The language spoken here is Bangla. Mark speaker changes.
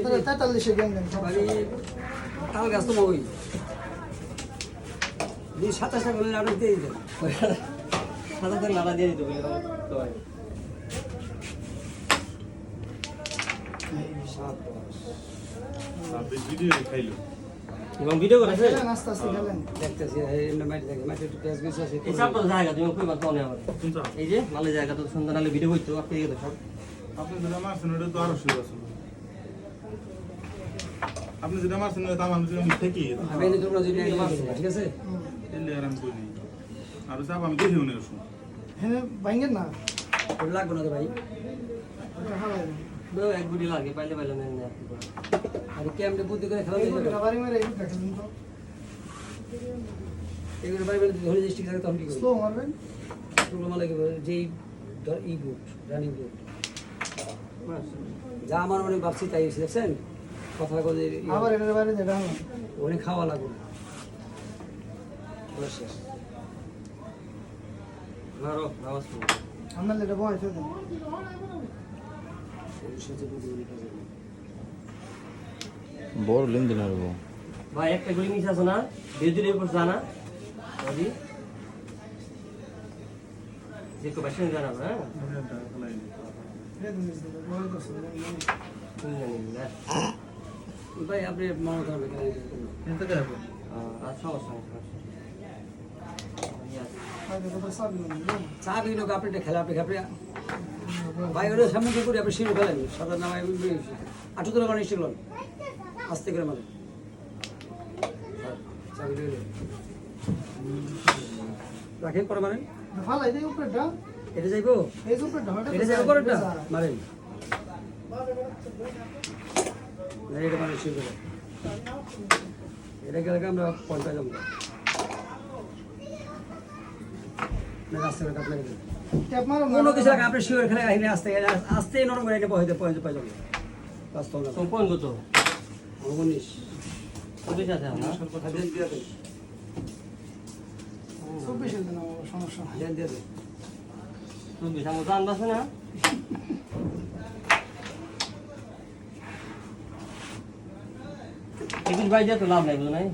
Speaker 1: 43 গ্যাং দেন
Speaker 2: মানে তাল গাছ তো ওই 27 টাকা করে আরো দিয়ে দেন
Speaker 3: 7000 নাড়া দিয়ে দিতে বলে তো
Speaker 4: আপনি ভিডিও খাইলো
Speaker 3: এবং ভিডিও করেছে
Speaker 1: আস্তে আস্তে গেলেন
Speaker 2: দেখতেছি এই মাটি দেখে মাটি একটু পেঁয়াজ বেশি আছে
Speaker 3: এই সব তো জায়গা তুমি কই বাতো না আমার
Speaker 4: কোনটা
Speaker 3: এই যে মালে জায়গা তো সুন্দর নালে ভিডিও হইতো আপনি দেখো সব
Speaker 4: আপনি যেটা মারছেন ওটা তো আরো সুন্দর আছে আপনি যেটা মারছেন ওটা আমার যেটা আমি থেকে
Speaker 2: আমি এনে তোমরা যদি ঠিক আছে
Speaker 4: এলে আর আমি করি আর সব আমি দেখেও না শুন
Speaker 1: হ্যাঁ ভাঙেন না
Speaker 2: ওটা লাগবে না তো ভাই
Speaker 1: ওটা হালাই দেন
Speaker 3: দো এক গুটি লাগে পাইলে পাইলে নেন না
Speaker 2: আর কেমনে বুদ্ধি করে খেলা
Speaker 1: এই
Speaker 2: দিতে
Speaker 1: গুলো বাড়ি মেরে এই দেখেন তো
Speaker 2: এগুলো বাড়ি বাড়ি ধরে ডিস্ট্রিক্ট থাকে তখন কি করবো
Speaker 1: স্লো মারবেন
Speaker 2: এগুলো মানে যেই ই বুট রানিং বুট যা আমার অনেক ভাবছি তাই এসে দেখছেন কথা কথা
Speaker 1: আবার এটার বাইরে যেটা হলো
Speaker 2: অনেক খাওয়া লাগবে না শেষ
Speaker 3: নারো নামাজ পড়ো
Speaker 1: আমরা যেটা বয়স দেন
Speaker 5: বড় লেনদেন আর
Speaker 3: ভাই একটা গুলি মিস আছে না বেদির উপর জানা বাজি যে কো বাসন জানা না
Speaker 1: এটা দিন বয়স করছে
Speaker 3: তুমি জানি না
Speaker 2: ভাই আপনি মনে করবেন কেন
Speaker 4: এটা দেখো
Speaker 3: আর সমস্যা নেই
Speaker 1: আগে তো সব নিলাম
Speaker 2: চা বিনো আপনি এটা খেলা আপনি খাপড়ে ভাই ওটা সামনে করে আপনি শিরো খেলেন সাদা নামাই 8 টাকা নিশ্চয় গেলেন আস্তে করে মানে চা বিনো রাখেন পরে মানে
Speaker 1: ফালাই দেই উপরেটা
Speaker 2: এটা যাইবো
Speaker 1: এই যে উপরেটা
Speaker 2: এটা যাইবো পরেটা মারেন না এটা মানে শিরো করে এটা গেলে আমরা পঞ্চাশ যাবো না রাস্তা করে কাটলে
Speaker 1: ট্যাপ মারো
Speaker 2: কোনো কিছু আগে আপনি শিওর খেলে আহিলে আস্তে আস্তে নরম করে এটা বহিতে পয়েন্ট পাই যাবে রাস্তা না
Speaker 3: তো কোন কত
Speaker 2: 19
Speaker 3: কত আছে না
Speaker 2: দেন দিয়ে দেন
Speaker 1: 24 এর দিন সমস্যা
Speaker 2: দেন দিয়ে দেন
Speaker 3: তুমি বিশাল জান বাসে না একদিন বাইরে তো লাভ নাই বুঝো নাই